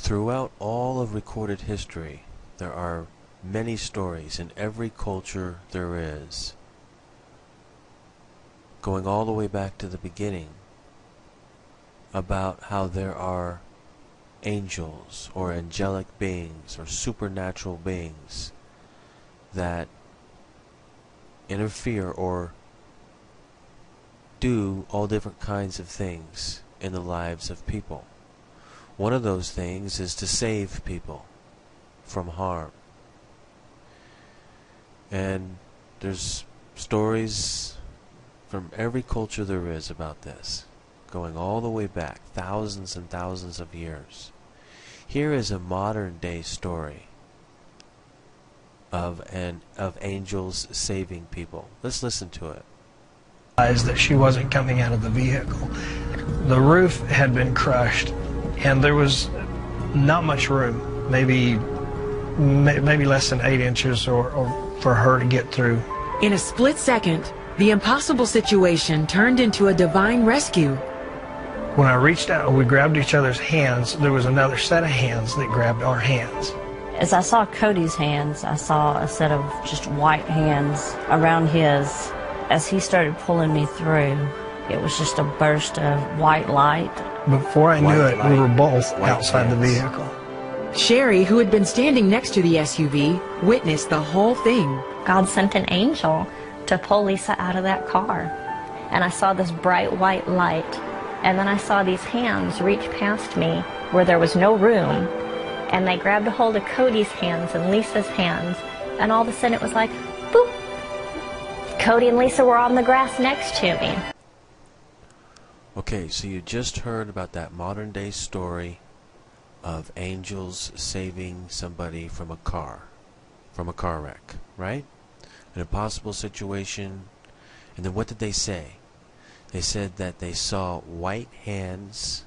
Throughout all of recorded history, there are many stories in every culture there is, going all the way back to the beginning, about how there are angels or angelic beings or supernatural beings that interfere or do all different kinds of things in the lives of people. One of those things is to save people from harm. And there's stories from every culture there is about this, going all the way back, thousands and thousands of years. Here is a modern day story of angels saving people. Let's listen to it. That she wasn't coming out of the vehicle. The roof had been crushed, and there was not much room, maybe less than 8 inches or for her to get through. In a split second, the impossible situation turned into a divine rescue. When I reached out, we grabbed each other's hands. There was another set of hands that grabbed our hands. As I saw Cody's hands, I saw a set of just white hands around his. As he started pulling me through, it was just a burst of white light. Before I knew it, we were both outside the vehicle. Sherry, who had been standing next to the SUV, witnessed the whole thing. God sent an angel to pull Lisa out of that car. And I saw this bright white light. And then I saw these hands reach past me where there was no room. And they grabbed a hold of Cody's hands and Lisa's hands. And all of a sudden it was like, boop. Cody and Lisa were on the grass next to me. Okay, so you just heard about that modern day story of angels saving somebody from a car wreck, right? An impossible situation. And then what did they say? They said that they saw white hands,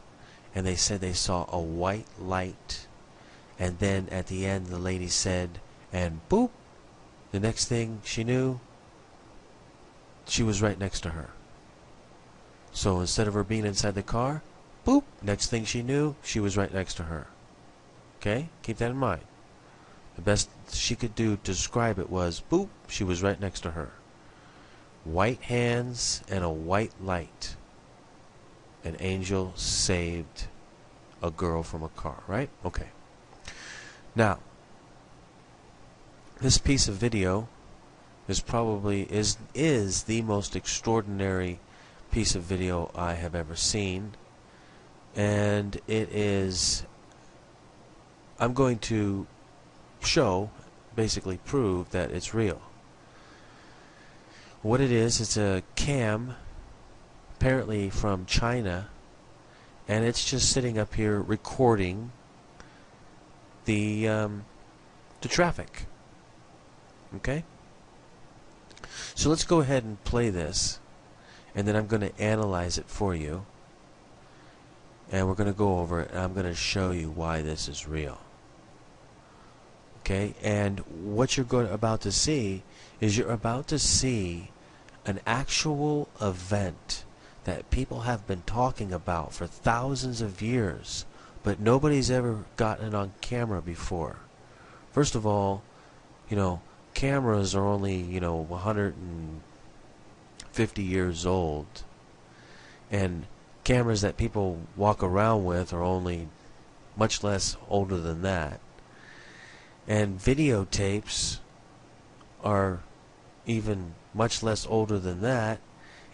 and they said they saw a white light, and then at the end the lady said, and boop, the next thing she knew, she was right next to her. So instead of her being inside the car, boop, next thing she knew, she was right next to her. Okay? Keep that in mind. The best she could do to describe it was, boop, she was right next to her. White hands and a white light. An angel saved a girl from a car, right? Okay. Now, this piece of video is probably is the most extraordinary piece of video I have ever seen, and it is, I'm going to show, basically prove that it's real. What it is, it's a cam, apparently from China, and it's just sitting up here recording the traffic. Okay? So let's go ahead and play this, and then I'm going to analyze it for you, and we're going to go over it, and I'm going to show you why this is real. Okay? And what you're about to see is you're about to see an actual event that people have been talking about for thousands of years, but nobody's ever gotten it on camera before. First of all, you know, cameras are only, 150 years old, and cameras that people walk around with are only much less older than that, and videotapes are even much less older than that,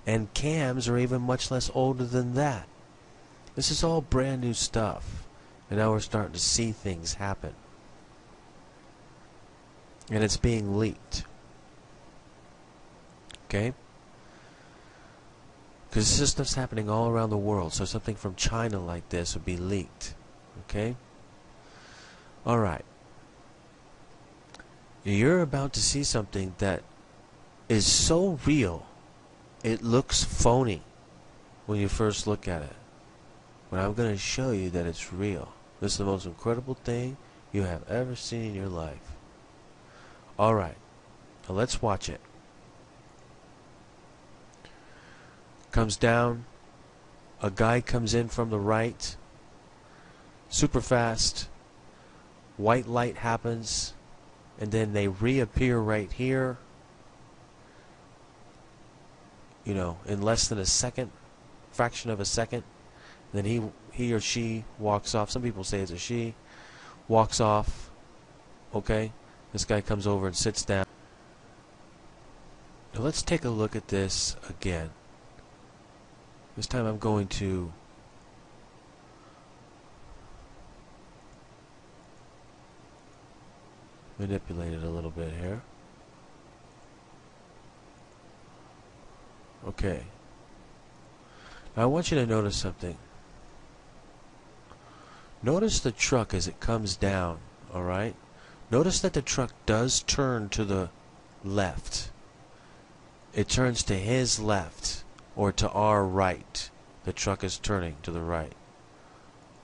and cams are even much less older than that. This is all brand new stuff, and now we're starting to see things happen. And it's being leaked. Okay? Because this stuff's happening all around the world, so something from China like this would be leaked. Okay? Alright. You're about to see something that is so real, it looks phony when you first look at it. But I'm going to show you that it's real. This is the most incredible thing you have ever seen in your life. Alright, now let's watch it. Comes down, a guy comes in from the right, super fast, white light happens, and then they reappear right here, you know, in less than a second, fraction of a second. And then he or she walks off. Some people say it's a she. Walks off. Okay? This guy comes over and sits down. Now let's take a look at this again. This time I'm going to manipulate it a little bit here. Okay. Now I want you to notice something. Notice the truck as it comes down, alright? Notice that the truck does turn to the left. It turns to his left, or to our right. The truck is turning to the right.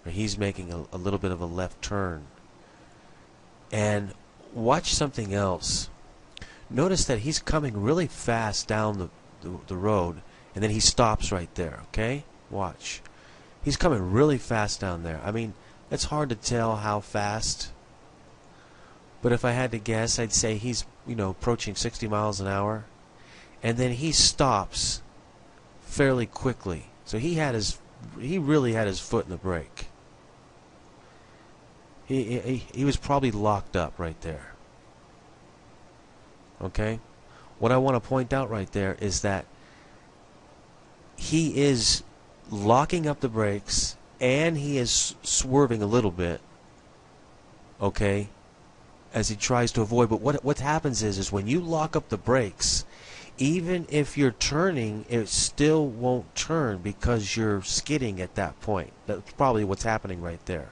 Or he's making a little bit of a left turn. And watch something else. Notice that he's coming really fast down the road, and then he stops right there, okay? Watch. He's coming really fast down there. I mean, it's hard to tell how fast, but if I had to guess, I'd say he's, you know, approaching 60 miles an hour. And then he stops fairly quickly. So he really had his foot in the brake. He was probably locked up right there. Okay? What I want to point out right there is that he is locking up the brakes and he is swerving a little bit. Okay? As he tries to avoid. But what happens is when you lock up the brakes, even if you're turning, it still won't turn because you're skidding at that point. That's probably what's happening right there.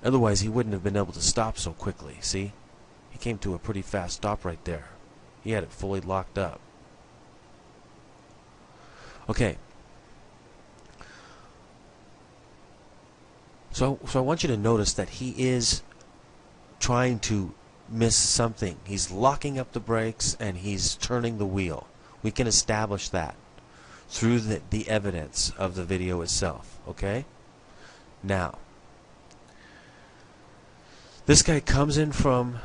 Otherwise, he wouldn't have been able to stop so quickly. See? He came to a pretty fast stop right there. He had it fully locked up. Okay. So I want you to notice that he is trying to miss something. He's locking up the brakes and he's turning the wheel. We can establish that through the evidence of the video itself. Okay? Now, this guy comes in from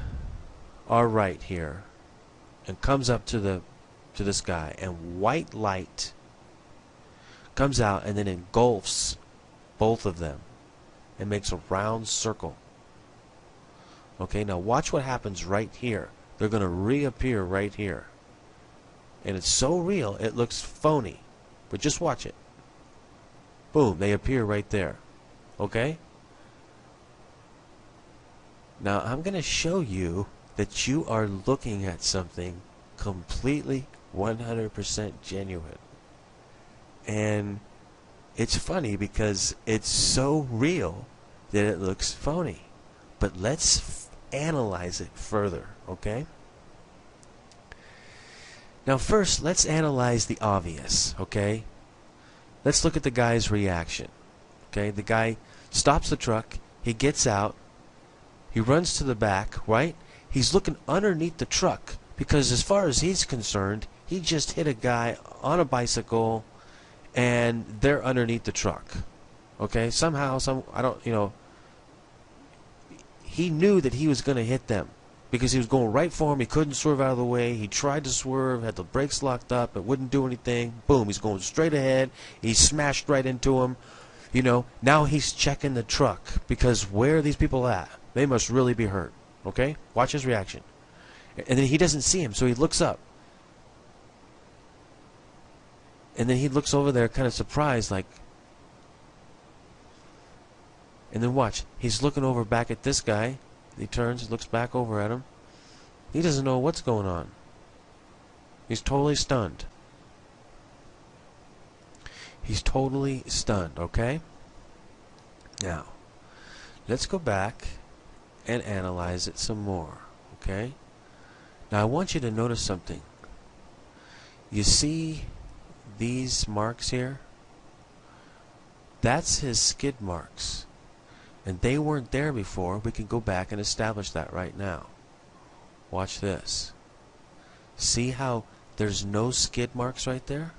our right here and comes up to this guy, and white light comes out and then engulfs both of them and makes a round circle. Okay, now watch what happens right here. They're going to reappear right here. And it's so real, it looks phony. But just watch it. Boom, they appear right there. Okay? Now, I'm going to show you that you are looking at something completely 100% genuine. And it's funny because it's so real that it looks phony. But let's analyze it further, okay? Now first, let's analyze the obvious, okay? Let's look at the guy's reaction. Okay, the guy stops the truck, he gets out, he runs to the back, right? He's looking underneath the truck because as far as he's concerned, he just hit a guy on a bicycle and they're underneath the truck. Okay, somehow, I don't, you know, he knew that he was going to hit them because he was going right for him. He couldn't swerve out of the way. He tried to swerve, had the brakes locked up. It wouldn't do anything. Boom, he's going straight ahead. He smashed right into him. You know, now he's checking the truck because where are these people at? They must really be hurt. Okay? Watch his reaction. And then he doesn't see him, so he looks up. And then he looks over there kind of surprised, like... And then watch. He's looking over back at this guy. He turns, looks back over at him. He doesn't know what's going on. He's totally stunned. He's totally stunned, okay? Now, let's go back and analyze it some more, okay? Now, I want you to notice something. You see these marks here? That's his skid marks. And they weren't there before. We can go back and establish that right now. Watch this. See how there's no skid marks right there?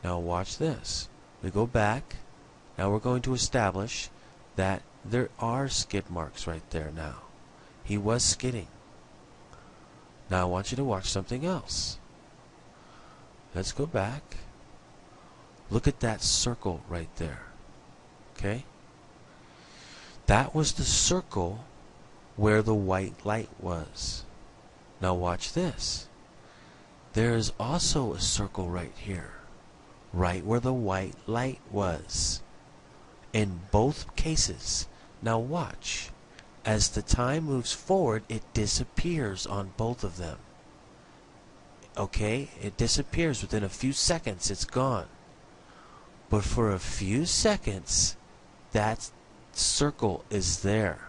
Now watch this. We go back. Now we're going to establish that There are skid marks right there now. He was skidding. Now I want you to watch something else. Let's go back. Look at that circle right there. Okay? That was the circle where the white light was. Now watch this. There is also a circle right here, right where the white light was. In both cases. Now watch. As the time moves forward, it disappears on both of them. Okay? It disappears within a few seconds. It's gone. But for a few seconds, that circle is there.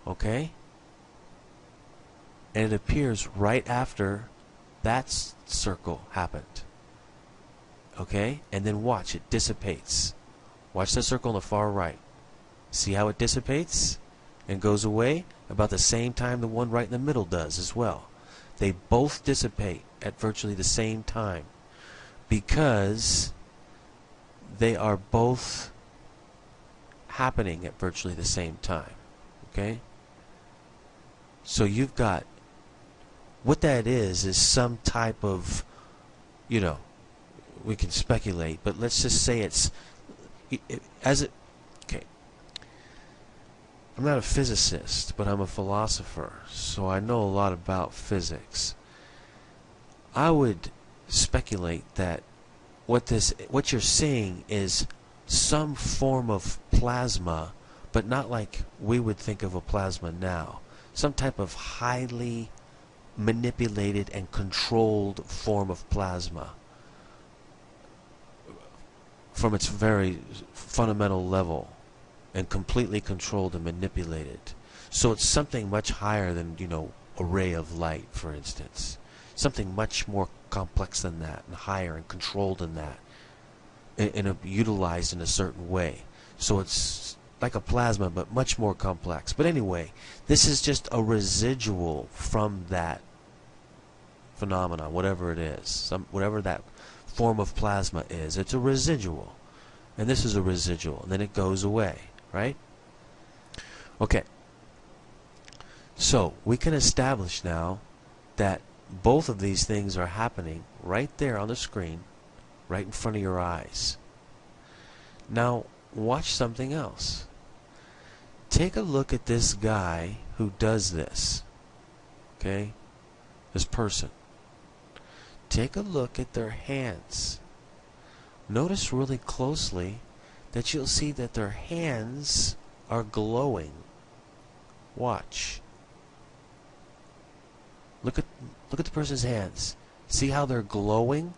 Okay? And it appears right after that circle happened. Okay? And then watch, it dissipates. Watch the circle on the far right. See how it dissipates and goes away? About the same time the one right in the middle does as well. They both dissipate at virtually the same time because they are both happening at virtually the same time. Okay? So you've got, what that is some type of, you know, we can speculate, but let's just say it's, okay, I'm not a physicist, but I'm a philosopher, so I know a lot about physics. I would speculate that what you're seeing is some form of plasma, but not like we would think of a plasma now. Some type of highly manipulated and controlled form of plasma from its very fundamental level, and completely controlled and manipulated. So it's something much higher than, you know, a ray of light, for instance. Something much more complex than that, and higher and controlled than that, and utilized in a certain way. So it's like a plasma, but much more complex. But anyway, this is just a residual from that phenomenon, whatever it is, whatever that form of plasma is. It's a residual, and this is a residual, and then it goes away, right? Okay, so we can establish now that both of these things are happening right there on the screen, right in front of your eyes. Now watch something else. Take a look at this guy who does this. Okay? This person. Take a look at their hands. Notice really closely that you'll see that their hands are glowing. Watch. Look at the person's hands. See how they're glowing?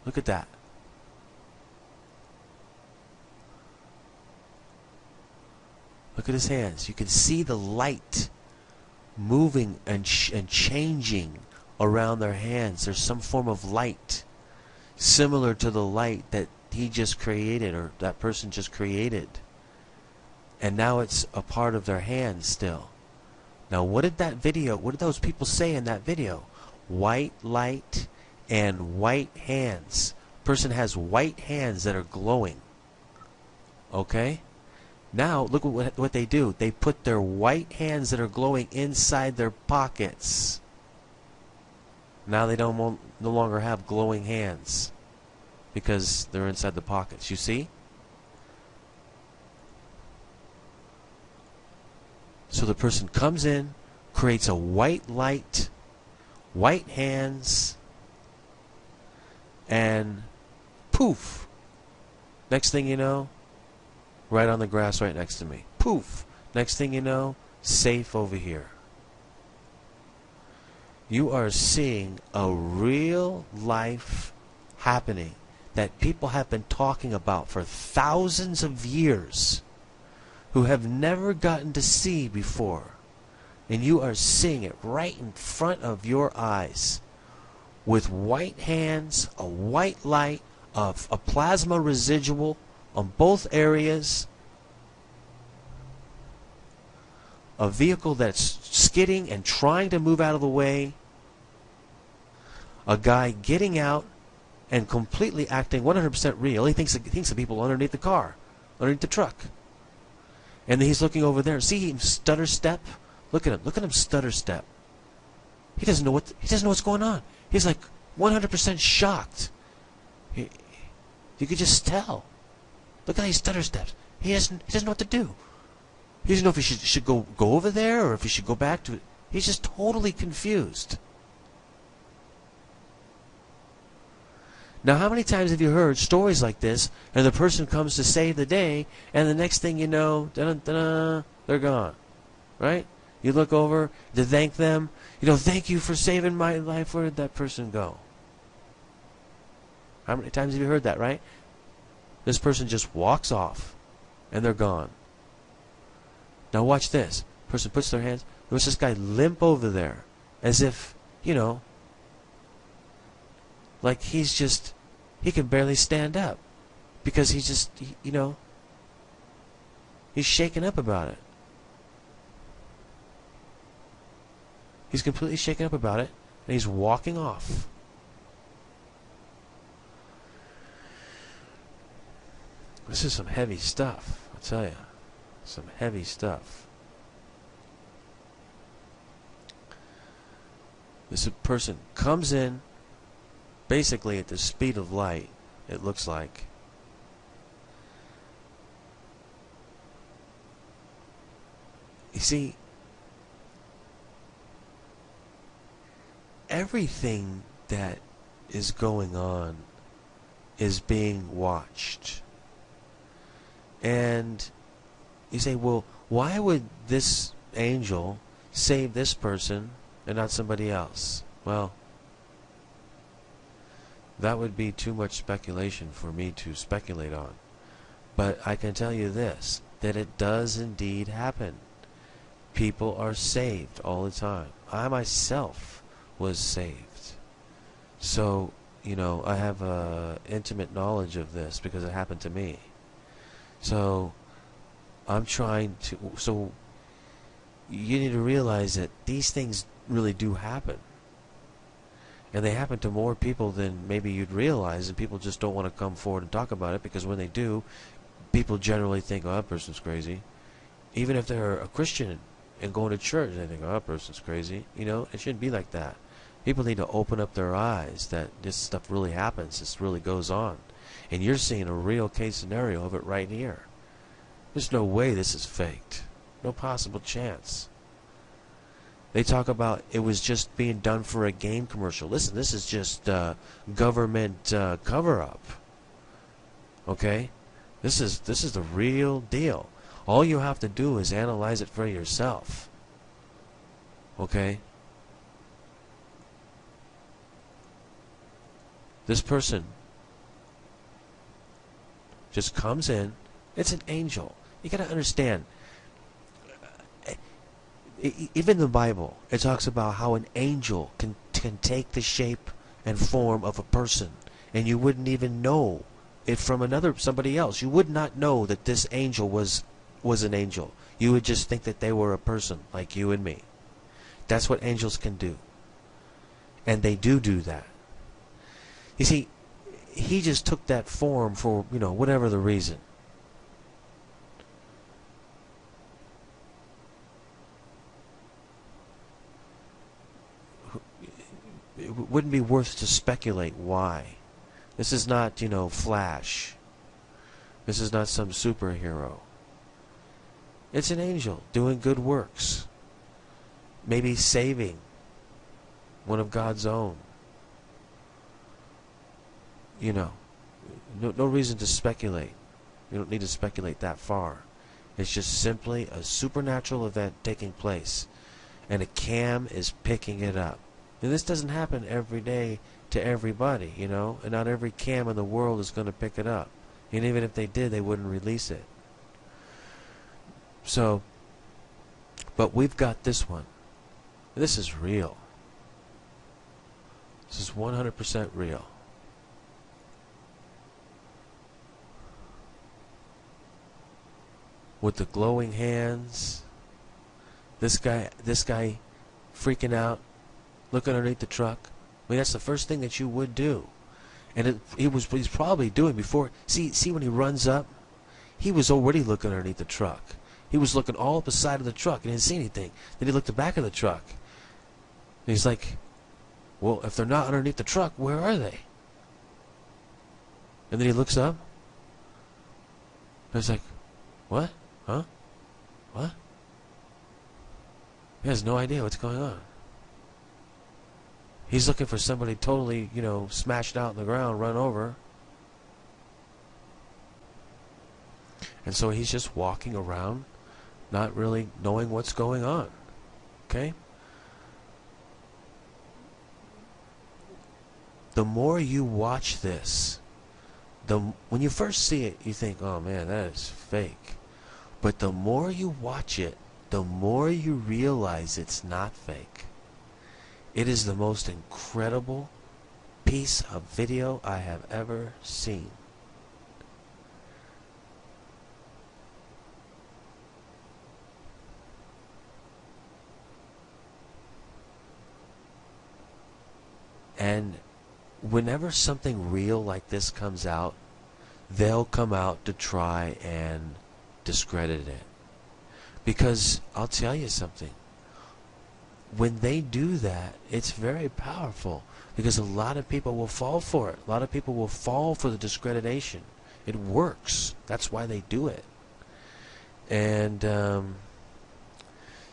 Look at that. Look at his hands. You can see the light moving and changing around their hands. There's some form of light similar to the light that he just created, or that person just created. And now it's a part of their hands still. Now what did those people say in that video? White light and white hands. Person has white hands that are glowing. Okay? Now look at what they do. They put their white hands that are glowing inside their pockets. Now they no longer have glowing hands because they're inside the pockets. You see? So the person comes in, creates a white light, white hands, and poof. Next thing you know, right on the grass right next to me. Poof. Next thing you know, safe over here. You are seeing a real life happening that people have been talking about for thousands of years, who have never gotten to see before. And you are seeing it right in front of your eyes. With white hands, a white light, a plasma residual on both areas. A vehicle that's skidding and trying to move out of the way. A guy getting out and completely acting 100% real. He thinks the people underneath the car, underneath the truck. And then he's looking over there. See him stutter step? Look at him. Look at him stutter step. He doesn't know what's going on. He's like 100% shocked. You could just tell. Look how he stutter steps. He doesn't know what to do. He doesn't know if he should go over there or if he should go back to it. He's just totally confused. Now, how many times have you heard stories like this, and the person comes to save the day, and the next thing you know, they're gone, right? You look over to thank them. Thank you for saving my life. Where did that person go? How many times have you heard that, right? This person just walks off, and they're gone. Now watch this. Person puts their hands. There's this guy limp over there, as if, like he can barely stand up, because he's just, he's shaken up about it. He's completely shaken up about it, and he's walking off. This is some heavy stuff, I'll tell you. Some heavy stuff. This person comes in basically at the speed of light, it looks like. You see, everything that is going on is being watched. And you say, well, why would this angel save this person and not somebody else? Well, that would be too much speculation for me to speculate on. But I can tell you this, that it does indeed happen. People are saved all the time. I myself was saved. So, I have intimate knowledge of this because it happened to me. So, I'm trying to... So, you need to realize that these things really do happen. And they happen to more people than maybe you'd realize, and people just don't want to come forward and talk about it, because when they do, people generally think, oh, that person's crazy. Even if they're a Christian and going to church, they think, oh, that person's crazy. It shouldn't be like that. People need to open up their eyes that this stuff really happens, this really goes on. And you're seeing a real case scenario of it right here. There's no way this is faked. No possible chance. They talk about it was just being done for a game commercial. Listen, this is just government cover-up. Okay? This is the real deal. All you have to do is analyze it for yourself. Okay? This person just comes in. It's an angel. You got to understand. Even the Bible, it talks about how an angel can take the shape and form of a person, and you wouldn't even know it from somebody else. You would not know that this angel was an angel. You would just think that they were a person like you and me. That's what angels can do, and they do that. You see, he just took that form for whatever the reason. It wouldn't be worth to speculate why. This is not, Flash. This is not some superhero. It's an angel doing good works. Maybe saving one of God's own. No reason to speculate. You don't need to speculate that far. It's just simply a supernatural event taking place, and a cam is picking it up. And this doesn't happen every day to everybody, and not every cam in the world is going to pick it up. And even if they did, they wouldn't release it. So, but we've got this one. This is real. This is 100% real. With the glowing hands, this guy freaking out, looking underneath the truck. I mean, that's the first thing that you would do. And he's probably doing before. See when he runs up, he was already looking underneath the truck. He was looking all up the side of the truck and didn't see anything. Then he looked at the back of the truck. And he's like, well, if they're not underneath the truck, where are they? And then he looks up. And he's like, what? Huh? What? He has no idea what's going on. He's looking for somebody totally, smashed out in the ground, run over. And so he's just walking around, not really knowing what's going on. Okay? The more you watch this, when you first see it, you think, oh man, that is fake. But the more you watch it, the more you realize it's not fake. It is the most incredible piece of video I have ever seen. And whenever something real like this comes out, they'll come out to try and discredit it. Because I'll tell you something. When they do that, it's very powerful. Because a lot of people will fall for it. A lot of people will fall for the discreditation. It works. That's why they do it. And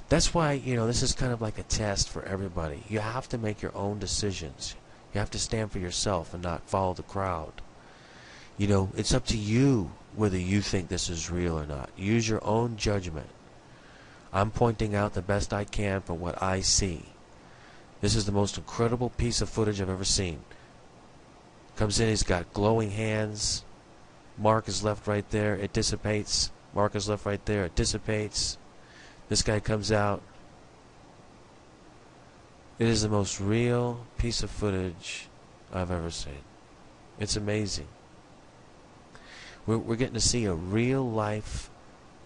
that's why, this is kind of like a test for everybody. You have to make your own decisions. You have to stand for yourself and not follow the crowd. It's up to you whether you think this is real or not. Use your own judgment. I'm pointing out the best I can from what I see. This is the most incredible piece of footage I've ever seen. Comes in, he's got glowing hands. Mark is left right there. It dissipates. Mark is left right there. It dissipates. This guy comes out. It is the most real piece of footage I've ever seen. It's amazing. We're getting to see a real life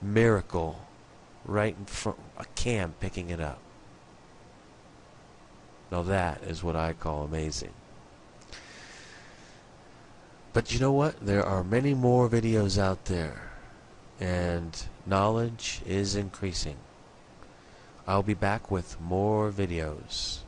miracle right in front, a cam picking it up. Now that is what I call amazing. But you know what? There are many more videos out there, and knowledge is increasing. I'll be back with more videos.